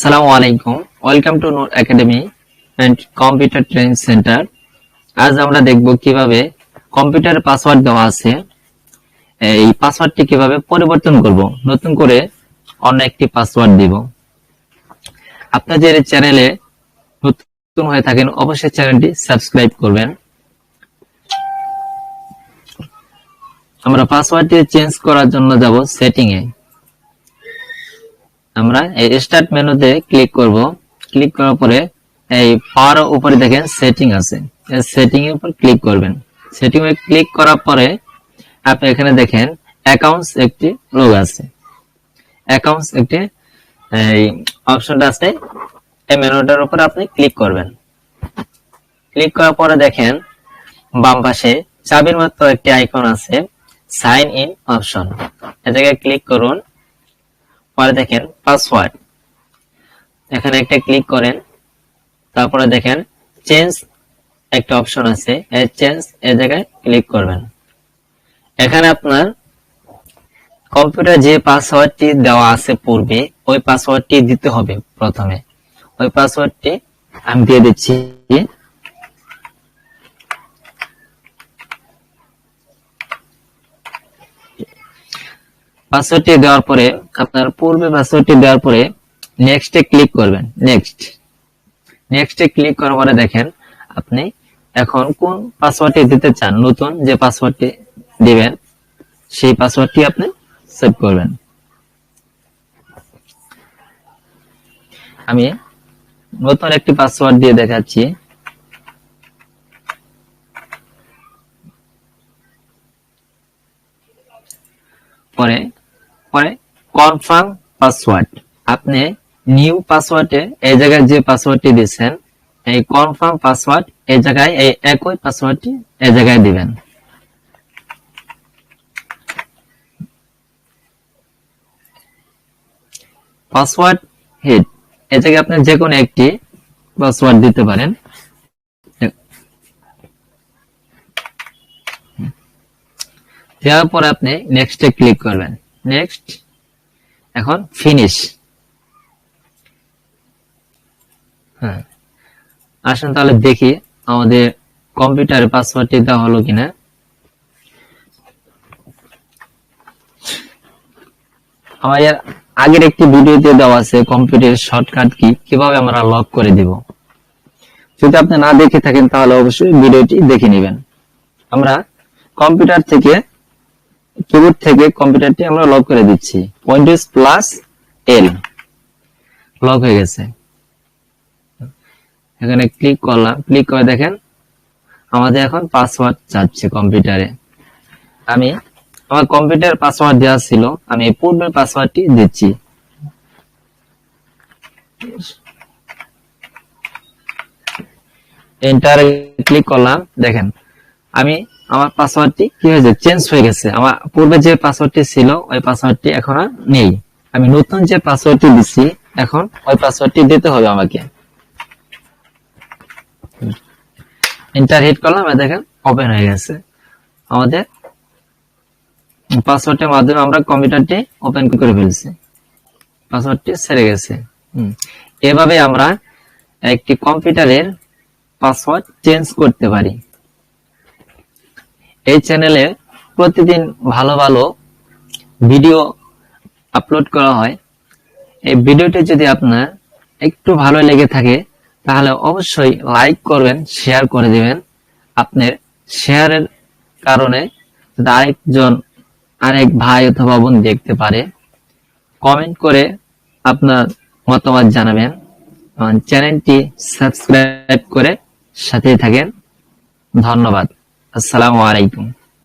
আসসালামু আলাইকুম, welcome to Noor academy and computer training centre. আজ আমরা দেখব কিভাবে কম্পিউটারের পাসওয়ার্ড দেওয়া আছে, এই পাসওয়ার্ডটি কিভাবে পরিবর্তন করব, নতুন করে অন্য একটি পাসওয়ার্ড দিব। আপনারা যদি চ্যানেলে নতুন হয়ে থাকেন অবশ্যই চ্যানেলটি সাবস্ক্রাইব করবেন। আমরা পাসওয়ার্ডটি চেঞ্জ করার জন্য যাব সেটিং এ। আমরা এই স্টার্ট মেনুতে ক্লিক করব। ক্লিক করার পরে এই পাওয়ার উপরে দেখেন সেটিং আছে, এই সেটিং এর উপর ক্লিক করবেন। সেটিং এ ক্লিক করার পরে আপনি এখানে দেখেন অ্যাকাউন্টস একটি রোগ আছে, অ্যাকাউন্টস একটি এই অপশনটা আছে, এই মেনুটার উপর আপনি ক্লিক করবেন। ক্লিক করার পরে দেখেন বাম পাশে চাবির মতো একটি আইকন আছে, সাইন ইন অপশন, এই জায়গায় ক্লিক করুন। পরে দেখেন পাসওয়ার্ড, এখানে একটা ক্লিক করেন। তারপরে দেখেন চেঞ্জ একটা অপশন আছে, এই চেঞ্জ এই জায়গায় ক্লিক করবেন। এখানে আপনার কম্পিউটার যে পাসওয়ার্ডটি দেওয়া আছে পূর্বে ওই পাসওয়ার্ডটি দিতে হবে। প্রথমে ওই পাসওয়ার্ডটি আমি দিয়ে দিচ্ছি। পাসওয়ার্ডটি দেওয়ার পরে আপনার পূর্বে পাসওয়ার্ডটি দেওয়ার পরে নেক্সটে ক্লিক করবেন। নেক্সটে ক্লিক করার পরে দেখেন আপনি এখন কোন পাসওয়ার্ডটি দিতে চান, নতুন যে পাসওয়ার্ডটি দিবেন সেই পাসওয়ার্ডটি আপনি সেভ করবেন। আমি নতুন একটি পাসওয়ার্ড দিয়ে দেখাচ্ছি। পরে কনফার্ম পাসওয়ার্ড, আপনি নিউ পাসওয়ার্ডে এই জায়গায় যে পাসওয়ার্ডটি দিয়েছেন এই কনফার্ম পাসওয়ার্ড এই জায়গায় এই একই পাসওয়ার্ডটি এই জায়গায় দিবেন। পাসওয়ার্ড হিট, এই জায়গায় আপনি যে কোনো একটি পাসওয়ার্ড দিতে পারেন। দেওয়ার পরে আপনি নেক্সটে ক্লিক করবেন। নেক্সট, এখন ফিনিশ। হ্যাঁ, আসুন তাহলে দেখি আমাদের কম্পিউটারের পাসওয়ার্ডটি দেওয়া হলো কিনা। আমাদের আগের একটি ভিডিওতে দেওয়া আছে কম্পিউটারের শর্টকাট কি কিভাবে আমরা লক করে দিব। যদি আপনি না দেখে থাকেন তাহলে অবশ্যই ভিডিওটি দেখে নেবেন। আমরা কম্পিউটার থেকে কিবোর্ড থেকে কম্পিউটারটি আমরা লক করে দিচ্ছি। উইন্ডোজ প্লাস এল, লক হয়ে গেছে। এখানে ক্লিক করলাম, ক্লিক করে দেখেন আমাদের এখন পাসওয়ার্ড চাচ্ছে কম্পিউটারে। আমি আমার কম্পিউটার পাসওয়ার্ড দেওয়া ছিল, আমি পূর্বের পাসওয়ার্ডটি দিচ্ছি। এন্টার ক্লিক করলাম, দেখেন আমি আমার পাসওয়ার্ডটি কি হয়েছে, চেঞ্জ হয়ে গেছে। আমার পূর্বে যে পাসওয়ার্ডটি ছিল ওই পাসওয়ার্ডটি এখন আর নেই। আমি নতুন যে পাসওয়ার্ডটি দিচ্ছি এখন ওই পাসওয়ার্ডটি দিতে হবে আমাকে। এন্টার হিট করলাম, দেখেন ওপেন হয়ে গেছে। আমাদের পাসওয়ার্ডের মাধ্যমে আমরা কম্পিউটারটি ওপেন করে ফেলছি, পাসওয়ার্ডটি ছেড়ে গেছে। এভাবে আমরা একটি কম্পিউটারের পাসওয়ার্ড চেঞ্জ করতে পারি। এই চ্যানেলে প্রতিদিন ভালো ভালো ভিডিও আপলোড করা হয়। এই ভিডিওটি যদি আপনার একটু ভালো লেগে থাকে তাহলে অবশ্যই লাইক করবেন, শেয়ার করে দিবেন। আপনার শেয়ারের কারণে আরেক ভাই অথবা বোন দেখতে পারে। কমেন্ট করে আপনার মতামত জানাবেন। চ্যানেলটি সাবস্ক্রাইব করে সাথে থাকেন। ধন্যবাদ। আসসালামু আলাইকুম।